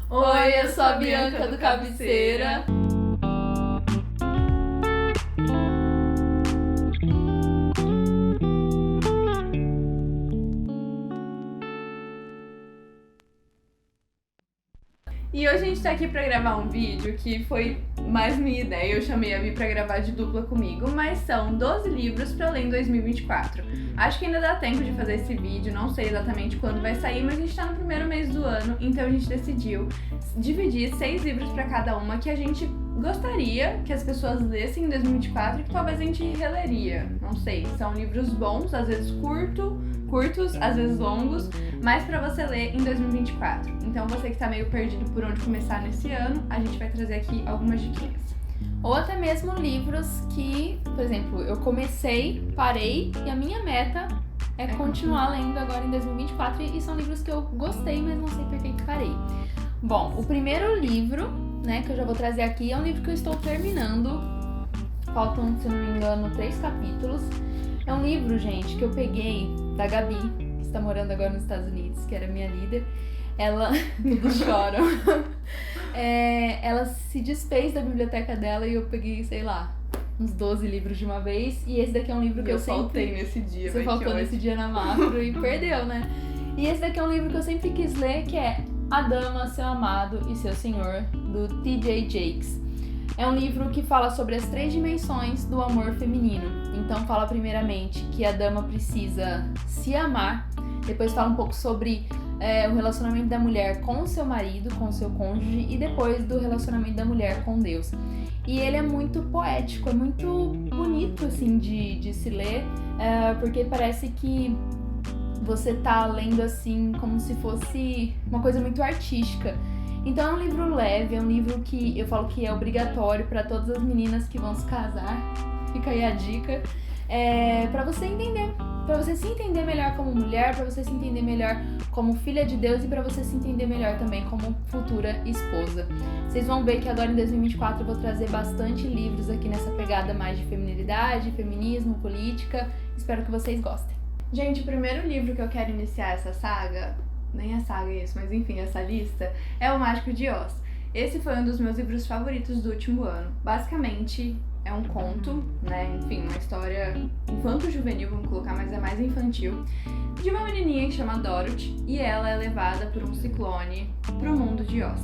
Oi, eu sou a Bianca do Cabeceira. E hoje a gente tá aqui pra gravar um vídeo que foi mais minha ideia. Eu chamei a Vi pra gravar de dupla comigo, mas são 12 livros pra ler em 2024. Acho que ainda dá tempo de fazer esse vídeo, não sei exatamente quando vai sair, mas a gente tá no primeiro mês do ano, então a gente decidiu dividir 6 livros pra cada uma que a gente gostaria que as pessoas lessem em 2024 e que talvez a gente releria. Não sei, são livros bons, às vezes curtos, às vezes longos, mas pra você ler em 2024. Então você que tá meio perdido por onde começar nesse ano, a gente vai trazer aqui algumas diquinhas. Ou até mesmo livros que, por exemplo, eu comecei, parei e a minha meta é continuar lendo agora em 2024 e são livros que eu gostei, mas não sei por que parei. Bom, o primeiro livro, né, que eu já vou trazer aqui é um livro que eu estou terminando. Faltam, se não me engano, 3 capítulos. É um livro, gente, que eu peguei da Gabi, que está morando agora nos Estados Unidos, que era minha líder. Ela... Todos choram. Ela se desfez da biblioteca dela e eu peguei, sei lá, uns 12 livros de uma vez. E esse daqui é um livro que eu sempre... faltei nesse dia. Você faltou nesse dia na macro e perdeu, né? E esse daqui é um livro que eu sempre quis ler, que é A Dama, Seu Amado e Seu Senhor, do T.J. Jakes. É um livro que fala sobre as 3 dimensões do amor feminino. Então fala primeiramente que a dama precisa se amar, depois fala um pouco sobre o relacionamento da mulher com o seu marido, com o seu cônjuge, e depois do relacionamento da mulher com Deus. E ele é muito poético, é muito bonito assim de se ler, porque parece que você tá lendo assim como se fosse uma coisa muito artística. Então é um livro leve, é um livro que eu falo que é obrigatório para todas as meninas que vão se casar. Fica aí a dica. Para você entender, para você se entender melhor como mulher, para você se entender melhor como filha de Deus e para você se entender melhor também como futura esposa. Vocês vão ver que agora em 2024 eu vou trazer bastante livros aqui nessa pegada mais de feminilidade, feminismo, política. Espero que vocês gostem. Gente, o primeiro livro que eu quero iniciar essa saga, nem a saga isso, mas enfim, essa lista, é O Mágico de Oz. Esse foi um dos meus livros favoritos do último ano. Basicamente, é um conto, né, enfim, uma história infanto-juvenil, vamos colocar, mas é mais infantil, de uma menininha que chama Dorothy, e ela é levada por um ciclone pro mundo de Oz.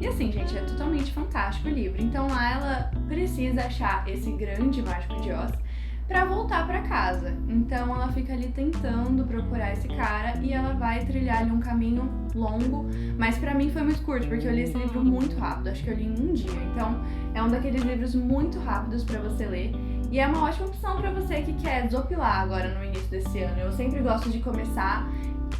E assim, gente, é totalmente fantástico o livro. Então lá ela precisa achar esse grande mágico de Oz pra voltar pra casa. Então ela fica ali tentando procurar esse cara e ela vai trilhar ali um caminho longo, mas pra mim foi muito curto, porque eu li esse livro muito rápido, acho que eu li em um dia. Então é um daqueles livros muito rápidos pra você ler e é uma ótima opção pra você que quer desopilar agora no início desse ano. Eu sempre gosto de começar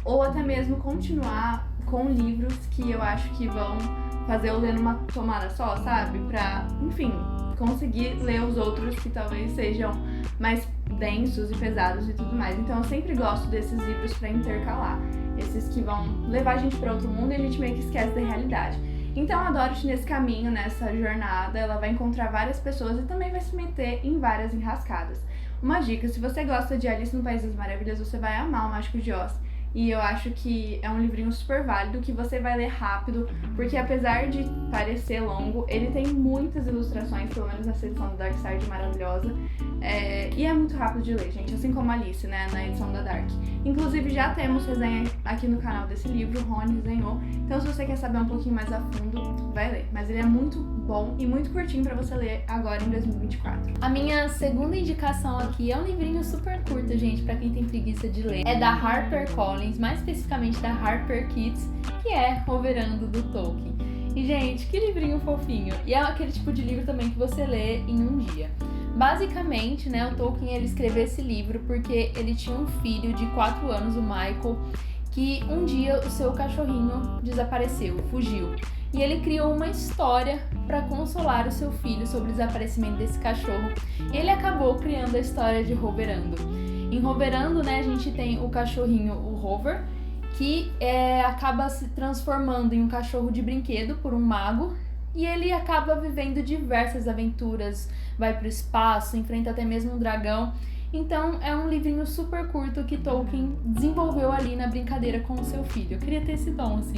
ou até mesmo continuar com livros que eu acho que vão fazer eu ler numa tomada só, sabe? Pra, enfim, conseguir ler os outros que talvez sejam mais densos e pesados e tudo mais. Então eu sempre gosto desses livros pra intercalar, esses que vão levar a gente pra outro mundo e a gente meio que esquece da realidade. Então a Dorothy nesse caminho, nessa jornada, ela vai encontrar várias pessoas e também vai se meter em várias enrascadas. Uma dica, se você gosta de Alice no País das Maravilhas, você vai amar O Mágico de Oz. E eu acho que é um livrinho super válido, que você vai ler rápido, porque apesar de parecer longo, ele tem muitas ilustrações, pelo menos nessa edição do Dark Side maravilhosa, e é muito rápido de ler, gente, assim como Alice, né, na edição da Dark. Inclusive já temos resenha aqui no canal desse livro, o Rony resenhou, então se você quer saber um pouquinho mais a fundo, vai ler. Mas ele é muito bom e muito curtinho pra você ler agora em 2024. A minha segunda indicação aqui é um livrinho super curto, gente, pra quem tem preguiça de ler. É da HarperCollins, mais especificamente da Harper Kids, que é Roverando, do Tolkien. E, gente, que livrinho fofinho. E é aquele tipo de livro também que você lê em um dia. Basicamente, né, o Tolkien ele escreveu esse livro porque ele tinha um filho de 4 anos, o Michael, que um dia o seu cachorrinho desapareceu, fugiu. E ele criou uma história para consolar o seu filho sobre o desaparecimento desse cachorro. E ele acabou criando a história de Roverando. Em Roverando, né, a gente tem o cachorrinho, o Rover, que acaba se transformando em um cachorro de brinquedo por um mago. E ele acaba vivendo diversas aventuras, vai pro espaço, enfrenta até mesmo um dragão. Então, é um livrinho super curto que Tolkien desenvolveu ali na brincadeira com o seu filho. Eu queria ter esse dom, assim.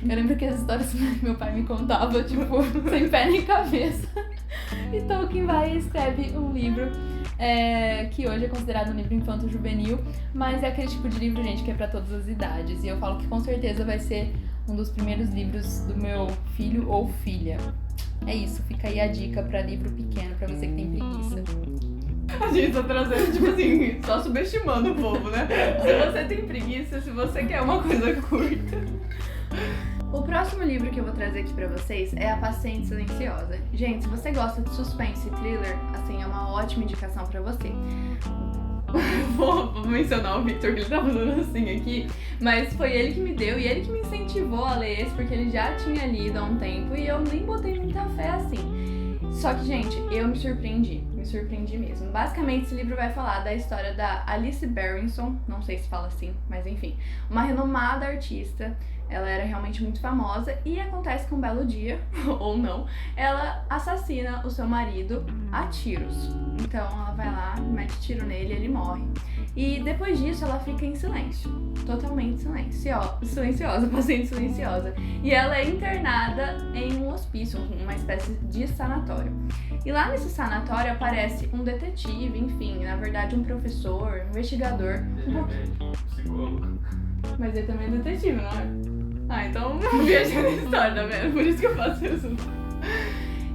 Eu lembro que as histórias que meu pai me contava, tipo, sem pé nem cabeça. E Tolkien vai e escreve um livro que hoje é considerado um livro infanto-juvenil, mas é aquele tipo de livro, gente, que é pra todas as idades. E eu falo que com certeza vai ser um dos primeiros livros do meu filho ou filha. É isso, fica aí a dica pra livro pequeno, pra você que tem preguiça. A gente tá trazendo, tipo assim, só subestimando o povo, né? Se você tem preguiça, se você quer uma coisa curta. O próximo livro que eu vou trazer aqui pra vocês é A Paciente Silenciosa. Gente, se você gosta de suspense e thriller, assim, é uma ótima indicação pra você. Vou mencionar o Victor, que ele tá fazendo assim aqui, mas foi ele que me deu e ele que me incentivou a ler esse, porque ele já tinha lido há um tempo e eu nem botei muita fé assim. Só que, gente, eu me surpreendi mesmo. Basicamente, esse livro vai falar da história da Alice Berenson, não sei se fala assim, mas enfim, uma renomada artista. Ela era realmente muito famosa e acontece que um belo dia, ou não, ela assassina o seu marido a tiros. Então ela vai lá, mete tiro nele e ele morre. E depois disso ela fica em silêncio, totalmente silenciosa, paciente silenciosa. E ela é internada em um hospício, uma espécie de sanatório. E lá nesse sanatório aparece um detetive, enfim, na verdade um professor, um investigador. Psicólogo. Mas ele também é detetive, não é? Ah, então eu viajei na história, tá vendo? Por isso que eu faço isso.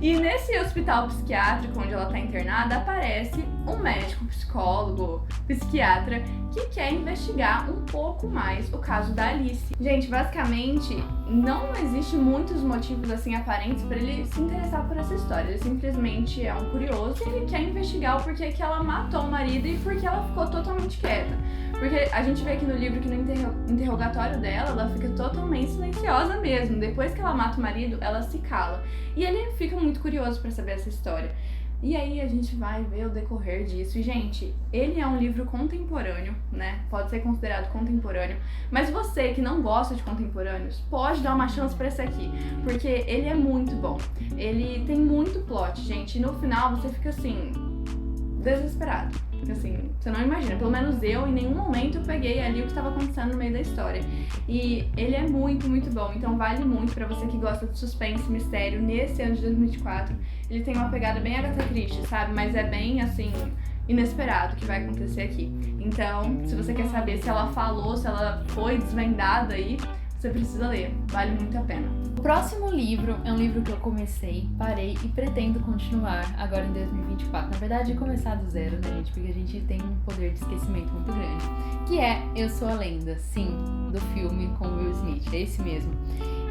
E nesse hospital psiquiátrico onde ela tá internada, aparece um médico, psicólogo, psiquiatra, que quer investigar um pouco mais o caso da Alice. Gente, basicamente, não existe muitos motivos assim aparentes pra ele se interessar por essa história. Ele simplesmente é um curioso e ele quer investigar o porquê que ela matou o marido e por que ela ficou totalmente quieta. Porque a gente vê aqui no livro que no interrogatório dela, ela fica totalmente silenciosa mesmo. Depois que ela mata o marido, ela se cala. E ele fica muito curioso pra saber essa história. E aí a gente vai ver o decorrer disso. E, gente, ele é um livro contemporâneo, né? Pode ser considerado contemporâneo. Mas você que não gosta de contemporâneos, pode dar uma chance pra esse aqui. Porque ele é muito bom. Ele tem muito plot, gente. E no final você fica assim, desesperado. Assim, você não imagina, pelo menos eu, em nenhum momento eu peguei ali o que estava acontecendo no meio da história. E ele é muito, muito bom, então vale muito pra você que gosta de suspense, mistério, nesse ano de 2024. Ele tem uma pegada bem Agatha Christie, sabe? Mas é bem, assim, inesperado o que vai acontecer aqui. Então, se você quer saber se ela falou, se ela foi desvendada aí, você precisa ler, vale muito a pena. O próximo livro é um livro que eu comecei, parei e pretendo continuar agora em 2024. Na verdade, começar do zero, né, gente? Porque a gente tem um poder de esquecimento muito grande. Que é Eu Sou a Lenda, sim, do filme com Will Smith, é esse mesmo.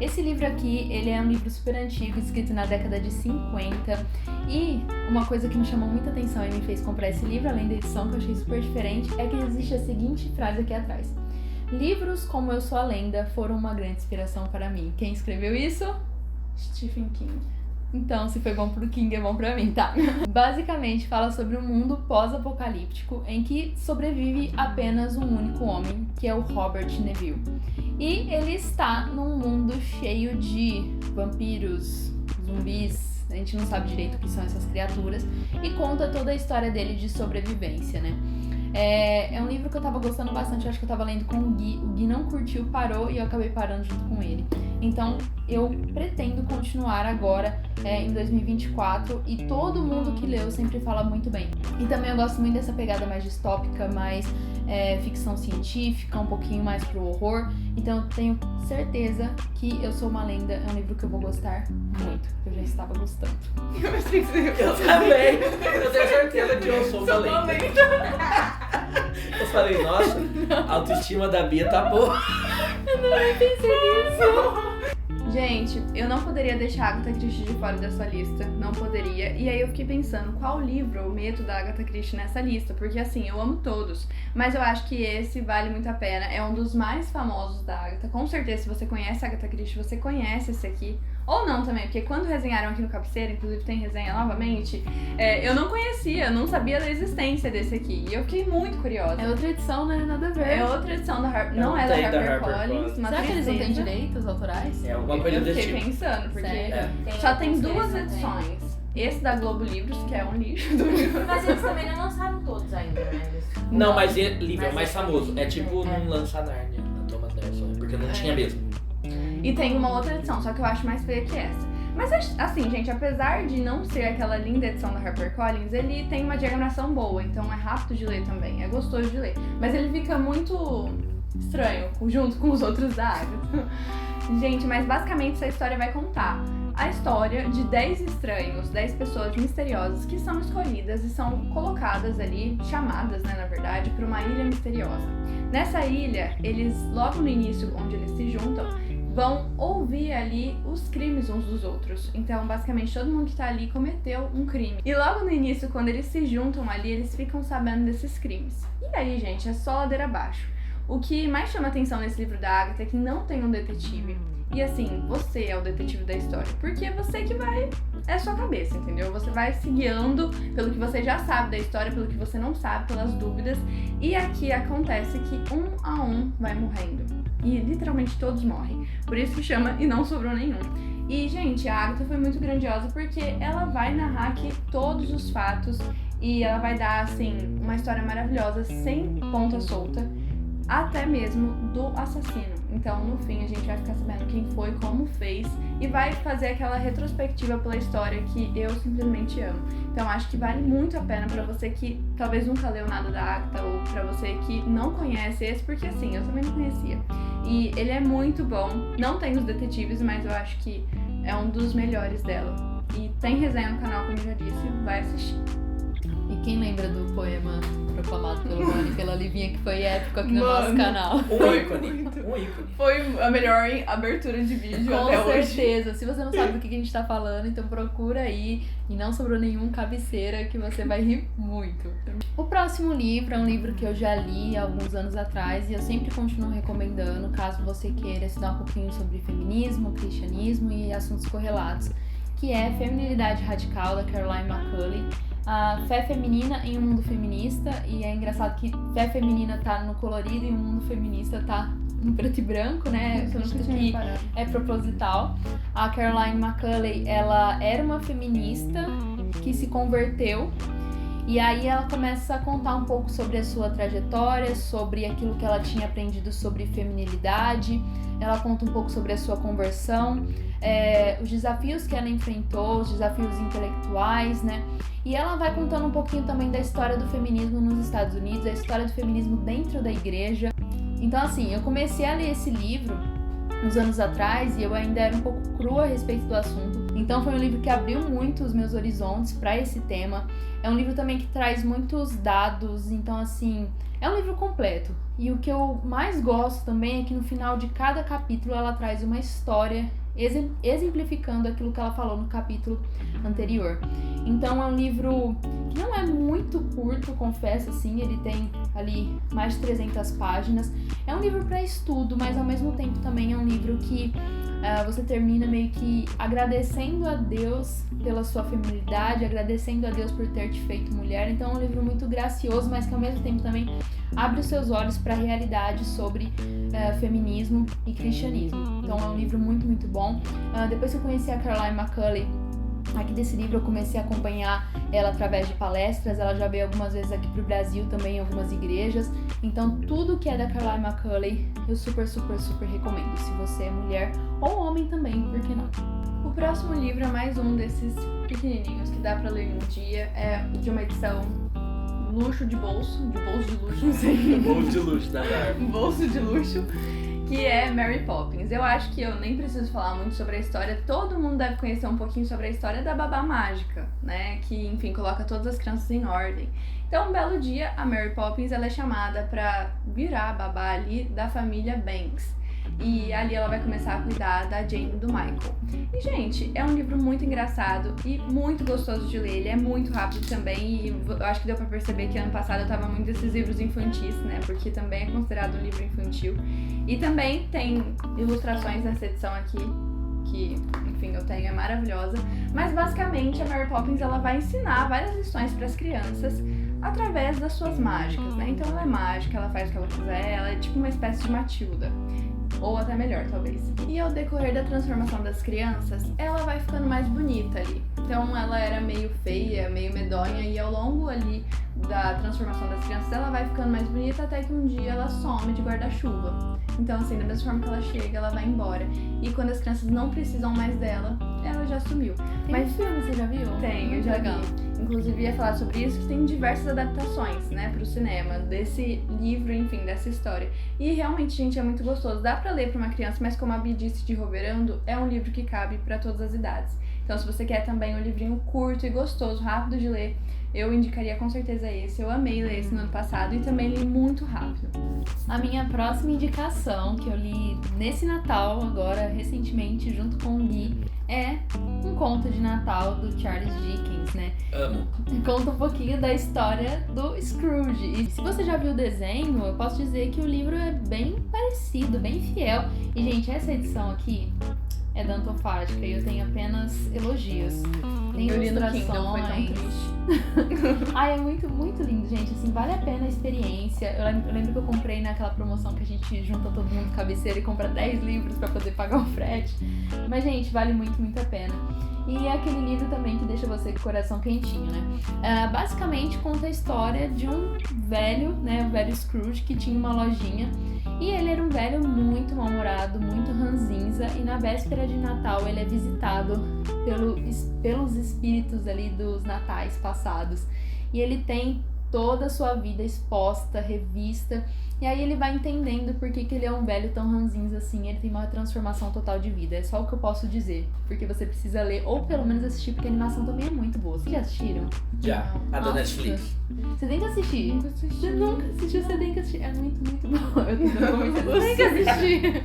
Esse livro aqui, ele é um livro super antigo, escrito na década de 50. E uma coisa que me chamou muita atenção e me fez comprar esse livro, além da edição, que eu achei super diferente, é que existe a seguinte frase aqui atrás. Livros como Eu Sou a Lenda foram uma grande inspiração para mim. Quem escreveu isso? Stephen King. Então, se foi bom pro King, é bom pra mim, tá? Basicamente, fala sobre um mundo pós-apocalíptico em que sobrevive apenas um único homem, que é o Robert Neville. E ele está num mundo cheio de vampiros, zumbis, a gente não sabe direito o que são essas criaturas, e conta toda a história dele de sobrevivência, né? É um livro que eu tava gostando bastante, eu acho que eu tava lendo com o Gui não curtiu, parou e eu acabei parando junto com ele. Então eu pretendo continuar agora em 2024 e todo mundo que leu sempre fala muito bem. E também eu gosto muito dessa pegada mais distópica, mais ficção científica, um pouquinho mais pro horror. Então eu tenho certeza que Eu Sou uma Lenda é um livro que eu vou gostar muito, que eu já estava gostando. Eu também. Eu tenho certeza que eu sou uma lenda. Eu falei, nossa, a autoestima da Bia tá boa. Eu não pensei nisso. Gente, eu não poderia deixar a Agatha Christie de fora dessa lista, não poderia. E aí eu fiquei pensando, qual livro eu meto da Agatha Christie nessa lista? Porque assim, eu amo todos, mas eu acho que esse vale muito a pena. É um dos mais famosos da Agatha. Com certeza, se você conhece a Agatha Christie, você conhece esse aqui. Ou não também, porque quando resenharam aqui no Cabeceira, inclusive tem resenha novamente, eu não conhecia, não sabia da existência desse aqui. E eu fiquei muito curiosa. É outra edição, né? Nada a ver. É outra edição da Harper, não é da Harper Collins, mas será que eles não têm direitos autorais? É alguma coisa eu desse fiquei tipo. pensando, porque Sério? só tem alguns duas deles não tem. edições. esse da Globo Livros, que é um lixo do Mas eles também não lançaram todos ainda, né? Não, mas livro é Mas mais é famoso. É livro, tipo não lançar Nárnia, na Thomas Nelson, porque não tinha mesmo. E tem uma outra edição, só que eu acho mais feia que essa. Mas assim, gente, apesar de não ser aquela linda edição da HarperCollins, ele tem uma diagramação boa, então é rápido de ler também, é gostoso de ler. Mas ele fica muito estranho junto com os outros da Agatha. Gente, mas basicamente essa história vai contar a história de 10 estranhos, 10 pessoas misteriosas que são escolhidas e são colocadas ali, chamadas, né, na verdade, para uma ilha misteriosa. Nessa ilha, eles, logo no início, onde eles se juntam, vão ouvir ali os crimes uns dos outros. Então, basicamente, todo mundo que tá ali cometeu um crime. E logo no início, quando eles se juntam ali, eles ficam sabendo desses crimes. E aí, gente, é só ladeira abaixo. O que mais chama atenção nesse livro da Agatha é que não tem um detetive. E assim, você é o detetive da história, porque é você que vai... é a sua cabeça, entendeu? Você vai se guiando pelo que você já sabe da história, pelo que você não sabe, pelas dúvidas. E aqui acontece que um a um vai morrendo. E literalmente todos morrem. Por isso que chama E Não Sobrou Nenhum. E, gente, a Agatha foi muito grandiosa porque ela vai narrar aqui todos os fatos e ela vai dar, assim, uma história maravilhosa, sem ponta solta, até mesmo do assassino. Então, no fim, a gente vai ficar sabendo quem foi, como fez e vai fazer aquela retrospectiva pela história que eu simplesmente amo. Então, acho que vale muito a pena pra você que talvez nunca leu nada da Agatha ou pra você que não conhece esse, porque assim, eu também não conhecia. E ele é muito bom. Não tem os detetives, mas eu acho que é um dos melhores dela. E tem resenha no canal, como eu já disse, vai assistir. E quem lembra do poema proclamado pelo Rony e pela Livinha, que foi épico aqui no nosso Mano, canal? Um ícone. Foi a melhor abertura de vídeo até Com hoje. certeza. Se você não sabe do que a gente tá falando, então procura aí. E Não Sobrou Nenhum, cabeceira, que você vai rir muito. O próximo livro é um livro que eu já li há alguns anos atrás e eu sempre continuo recomendando, caso você queira estudar um pouquinho sobre feminismo, cristianismo e assuntos correlatos, que é Feminilidade Radical, da Caroline McCulley. A fé feminina em um mundo feminista, e é engraçado que fé feminina tá no colorido e o mundo feminista tá no preto e branco, né? Isso que é proposital. A Caroline McCulley, ela era uma feminista que se converteu, e aí ela começa a contar um pouco sobre a sua trajetória, sobre aquilo que ela tinha aprendido sobre feminilidade. Ela conta um pouco sobre a sua conversão, os desafios que ela enfrentou, os desafios intelectuais, né? E ela vai contando um pouquinho também da história do feminismo nos Estados Unidos, a história do feminismo dentro da igreja. Então, assim, eu comecei a ler esse livro uns anos atrás e eu ainda era um pouco crua a respeito do assunto. Então, foi um livro que abriu muito os meus horizontes para esse tema. É um livro também que traz muitos dados, então, assim, é um livro completo. E o que eu mais gosto também é que no final de cada capítulo ela traz uma história exemplificando aquilo que ela falou no capítulo anterior. Então é um livro que não é muito curto, confesso, assim, ele tem ali mais de 300 páginas. É um livro para estudo, mas ao mesmo tempo também é um livro que você termina meio que agradecendo a Deus pela sua feminilidade, agradecendo a Deus por ter te feito mulher. Então é um livro muito gracioso, mas que ao mesmo tempo também abre os seus olhos para a realidade sobre feminismo e cristianismo. Então é um livro muito, muito bom. Depois que eu conheci a Caroline McCulley, aqui desse livro eu comecei a acompanhar ela através de palestras. Ela já veio algumas vezes aqui pro Brasil também, em algumas igrejas. Então tudo que é da Caroline McCulley eu super, super, super recomendo. Se você é mulher ou homem também, por que não? O próximo livro é mais um desses pequenininhos que dá pra ler em um dia. É de uma edição luxo de bolso de luxo, não sei. Bolso de luxo, da Barbie. Bolso de luxo, que é Mary Poppins. Eu acho que eu nem preciso falar muito sobre a história, todo mundo deve conhecer um pouquinho sobre a história da babá mágica, né, que, enfim, coloca todas as crianças em ordem. Então, um belo dia, a Mary Poppins, ela é chamada pra virar a babá ali da família Banks. E ali ela vai começar a cuidar da Jane e do Michael. E, gente, é um livro muito engraçado e muito gostoso de ler. Ele é muito rápido também e eu acho que deu pra perceber que ano passado eu tava muito desses livros infantis, né? Porque também é considerado um livro infantil. E também tem ilustrações nessa edição aqui, que, enfim, eu tenho, é maravilhosa. Mas, basicamente, a Mary Poppins, ela vai ensinar várias lições pras crianças através das suas mágicas, né? Então ela é mágica, ela faz o que ela quiser, ela é tipo uma espécie de Matilda. Ou até melhor, talvez. E ao decorrer da transformação das crianças, ela vai ficando mais bonita ali. Então ela era meio feia, meio medonha, e ao longo ali da transformação das crianças ela vai ficando mais bonita até que um dia ela some de guarda-chuva. Então assim, da mesma forma que ela chega, ela vai embora. E quando as crianças não precisam mais dela, ela já sumiu. Mas filme, você já viu? Tem, eu já vi. Inclusive ia falar sobre isso, que tem diversas adaptações, né, pro cinema, desse livro, enfim, dessa história. E realmente, gente, é muito gostoso. Dá pra ler pra uma criança, mas como a Bi disse de Roverando, é um livro que cabe pra todas as idades. Então, se você quer também um livrinho curto e gostoso, rápido de ler, eu indicaria com certeza esse. Eu amei ler esse no ano passado e também li muito rápido. A minha próxima indicação, que eu li nesse Natal, agora, recentemente, junto com o Gui, é um conto de Natal do Charles Dickens, né? Amo. Conta um pouquinho da história do Scrooge. E se você já viu o desenho, eu posso dizer que o livro é bem parecido, bem fiel. E, gente, essa edição aqui é dantofágica e eu tenho apenas elogios. Tem Eu li no ilustrações. Kindle, foi tão triste. Ai, é muito, muito lindo, gente. Assim, vale a pena a experiência. Eu lembro que eu comprei naquela promoção que a gente junta todo mundo cabeceira e compra 10 livros pra poder pagar o frete. Mas, gente, vale muito, muito a pena. E é aquele livro também que deixa você com o coração quentinho, né? Basicamente conta a história de um velho, né? O velho Scrooge, que tinha uma lojinha. E ele era um velho muito mal-humorado, muito ranzinza. E na véspera de Natal ele é visitado pelos espíritos ali dos natais passados. E ele tem toda a sua vida exposta, revista. E aí ele vai entendendo por que ele é um velho tão ranzinza assim. Ele tem uma transformação total de vida. É só o que eu posso dizer. Porque você precisa ler, ou pelo menos assistir, porque a animação também é muito boa. Vocês já assistiram? Já, a da Nossa. Netflix. Você tem que assistir. Nunca assisti. Você nunca assistiu, você tem que assistir. É muito, muito bom. Eu tô dando muito. Você tem que assistir.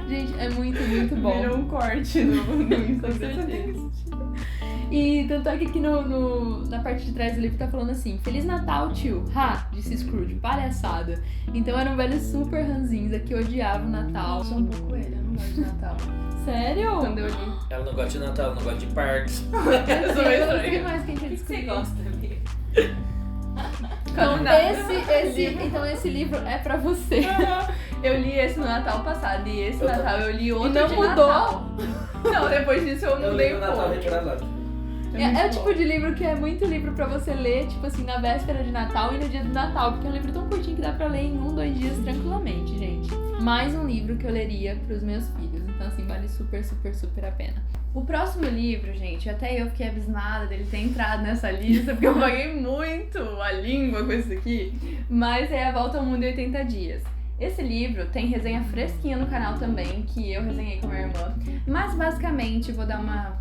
Gente, é muito, muito bom. Virou um corte no Instagram. Com certeza. E tanto é que aqui na parte de trás do livro tá falando assim: Feliz Natal, tio! Ha! Disse Scrooge, palhaçada. Então era um velho super ranzinza que odiava o Natal. Eu sou um pouco ele, eu não gosto de Natal. Sério? Quando eu li. Ela não gosta de Natal, ela não gosta de parques. Eu sou não sei estranha. mais quem quer O que você descobrir. gosta, amiga? Então Combinado. então esse livro é pra você. Eu li esse no Natal passado e esse Eu Natal eu li outro não de mudou? Natal. Não, depois disso eu Eu mudei li um no Natal pouco. retrasado. É o tipo de livro que é muito livro pra você ler, tipo assim, na véspera de Natal e no dia do Natal, porque é um livro tão curtinho que dá pra ler em 1-2 dias tranquilamente, gente. Mais um livro que eu leria pros meus filhos, então assim, vale super, super, super a pena. O próximo livro, gente, até eu fiquei abismada dele ter entrado nessa lista, porque eu paguei muito a língua com isso aqui, mas é A Volta ao Mundo em 80 Dias. Esse livro tem resenha fresquinha no canal também, que eu resenhei com a minha irmã, mas basicamente, vou dar uma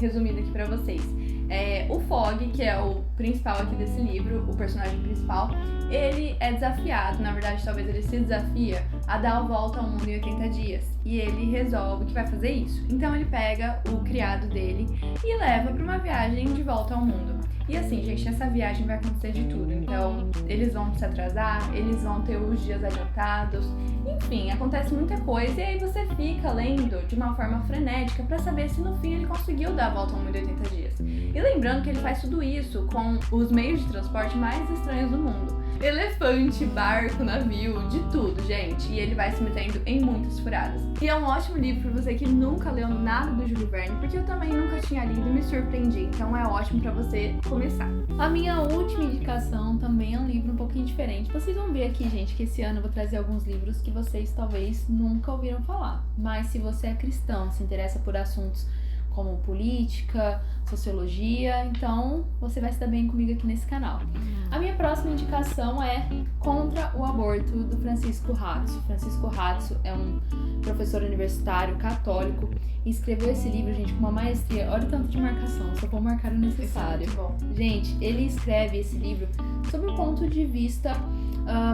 resumida aqui pra vocês. O Fogg, que é o principal aqui desse livro, o personagem principal, ele é desafiado, na verdade talvez ele se desafia a dar a volta ao mundo em 80 dias. E ele resolve que vai fazer isso. Então ele pega o criado dele e leva pra uma viagem de volta ao mundo. E assim, gente, essa viagem vai acontecer de tudo. Então, eles vão se atrasar, eles vão ter os dias adiantados. Enfim, acontece muita coisa e aí você fica lendo de uma forma frenética pra saber se no fim ele conseguiu dar a volta ao mundo em 80 dias. E lembrando que ele faz tudo isso com os meios de transporte mais estranhos do mundo. Elefante, barco, navio, de tudo, gente. E ele vai se metendo em muitas furadas. E é um ótimo livro pra você que nunca leu nada do Júlio Verne, porque eu também nunca tinha lido e me surpreendi. Então é ótimo pra você começar. A minha última indicação também é um livro um pouquinho diferente. Vocês vão ver aqui, gente, que esse ano eu vou trazer alguns livros que vocês talvez nunca ouviram falar. Mas se você é cristão, se interessa por assuntos como política, sociologia, então você vai se dar bem comigo aqui nesse canal. A minha próxima indicação é Contra o Aborto, do Francisco Ratzo. Francisco Ratzo é um professor universitário católico e escreveu esse livro, gente, com uma maestria. Olha o tanto de marcação, só vou marcar o necessário. Muito bom. Gente, ele escreve esse livro sob um ponto de vista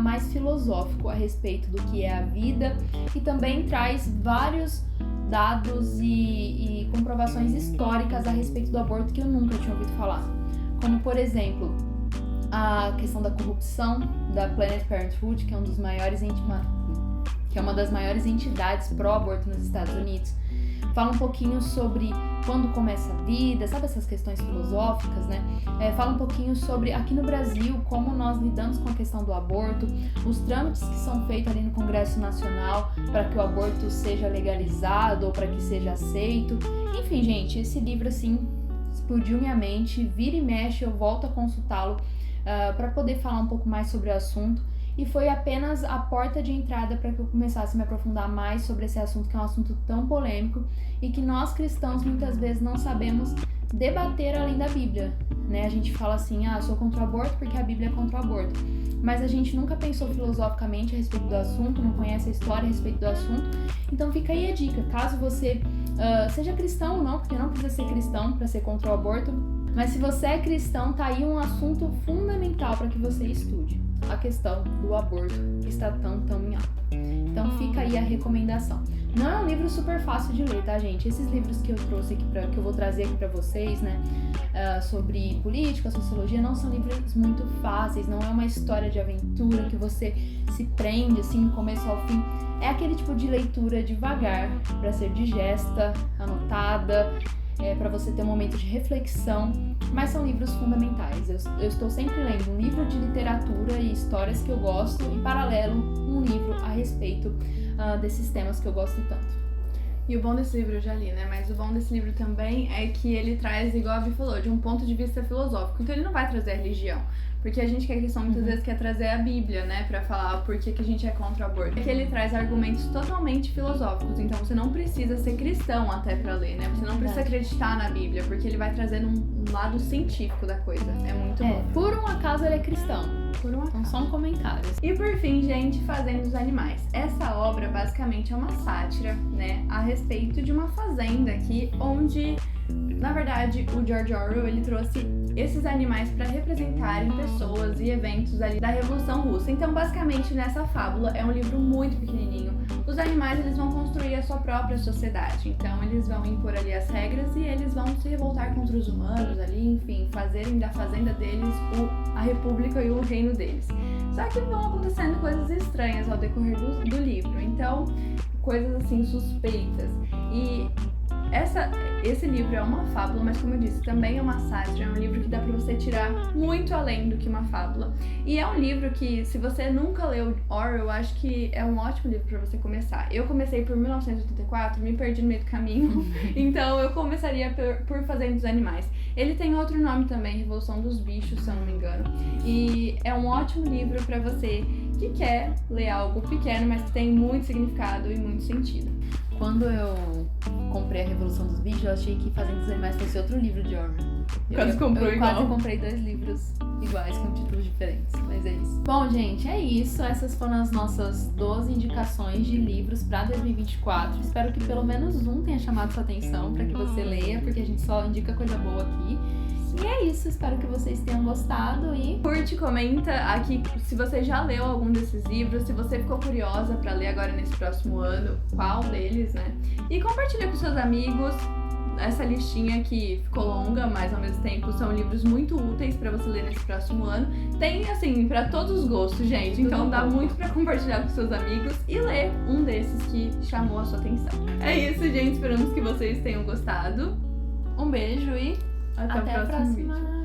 mais filosófico a respeito do que é a vida e também traz vários dados e comprovações históricas a respeito do aborto que eu nunca tinha ouvido falar. Como, por exemplo, a questão da corrupção da Planned Parenthood, que é uma das maiores entidades pró-aborto nos Estados Unidos. Fala um pouquinho sobre quando começa a vida, sabe essas questões filosóficas, né? Fala um pouquinho sobre, aqui no Brasil, como nós lidamos com a questão do aborto, os trâmites que são feitos ali no Congresso Nacional para que o aborto seja legalizado ou para que seja aceito. Enfim, gente, esse livro, assim, explodiu minha mente, vira e mexe, eu volto a consultá-lo para poder falar um pouco mais sobre o assunto. E foi apenas a porta de entrada para que eu começasse a me aprofundar mais sobre esse assunto, que é um assunto tão polêmico e que nós cristãos muitas vezes não sabemos debater além da Bíblia, né? A gente fala assim, sou contra o aborto porque a Bíblia é contra o aborto, mas a gente nunca pensou filosoficamente a respeito do assunto, não conhece a história a respeito do assunto. Então fica aí a dica, caso você seja cristão ou não, porque não precisa ser cristão para ser contra o aborto, mas se você é cristão, tá aí um assunto fundamental para que você estude. A questão do aborto que está tão em alta. Então fica aí a recomendação. Não é um livro super fácil de ler, tá, gente? Esses livros que eu trouxe aqui, que eu vou trazer aqui pra vocês, né, sobre política, sociologia, não são livros muito fáceis, não é uma história de aventura que você se prende, assim, do começo ao fim. É aquele tipo de leitura devagar, para ser digesta, anotada, para você ter um momento de reflexão, mas são livros fundamentais. Eu estou sempre lendo um livro de literatura e histórias que eu gosto, em paralelo, um livro a respeito desses temas que eu gosto tanto. E o bom desse livro eu já li, né? Mas o bom desse livro também é que ele traz, igual a Vi falou, de um ponto de vista filosófico. Então ele não vai trazer a religião. Porque a gente que é cristão muitas vezes quer trazer a Bíblia, né? Pra falar por que a gente é contra o aborto. Aqui ele traz argumentos totalmente filosóficos. Então você não precisa ser cristão até pra ler, né? Você não precisa acreditar na Bíblia, porque ele vai trazendo um lado científico da coisa. É muito bom. Por um acaso ele é cristão. Por um acaso. Então só um comentário. E por fim, gente, Fazenda dos Animais. Essa obra basicamente é uma sátira, né? A respeito de uma fazenda aqui, onde... Na verdade, o George Orwell, ele trouxe esses animais para representarem pessoas e eventos ali da Revolução Russa. Então, basicamente, nessa fábula, é um livro muito pequenininho. Os animais, eles vão construir a sua própria sociedade. Então, eles vão impor ali as regras e eles vão se revoltar contra os humanos ali, enfim, fazerem da fazenda deles a república e o reino deles. Só que vão acontecendo coisas estranhas ao decorrer do livro. Então, coisas assim, suspeitas. E... Esse livro é uma fábula, mas como eu disse, também é uma sátira, é um livro que dá pra você tirar muito além do que uma fábula. E é um livro que, se você nunca leu Orwell, eu acho que é um ótimo livro pra você começar. Eu comecei por 1984, me perdi no meio do caminho, então eu começaria por Fazenda dos Animais. Ele tem outro nome também, Revolução dos Bichos, se eu não me engano. E é um ótimo livro pra você que quer ler algo pequeno, mas que tem muito significado e muito sentido. Quando eu comprei a Revolução dos Bichos, eu achei que Fazenda dos Animais fosse outro livro de Orwell. Quase comprou igual. Eu quase comprei 2 livros iguais, com títulos diferentes, mas é isso. Bom, gente, é isso. Essas foram as nossas 12 indicações de livros para 2024. Espero que pelo menos um tenha chamado sua atenção para que você leia, porque a gente só indica coisa boa aqui. E é isso, espero que vocês tenham gostado e... Curte, comenta aqui se você já leu algum desses livros, se você ficou curiosa pra ler agora nesse próximo ano, qual deles, né? E compartilha com seus amigos essa listinha que ficou longa, mas ao mesmo tempo são livros muito úteis pra você ler nesse próximo ano. Tem, assim, pra todos os gostos, gente, então dá muito pra compartilhar com seus amigos e ler um desses que chamou a sua atenção. É isso, gente, esperamos que vocês tenham gostado. Um beijo e... Até o próximo vídeo.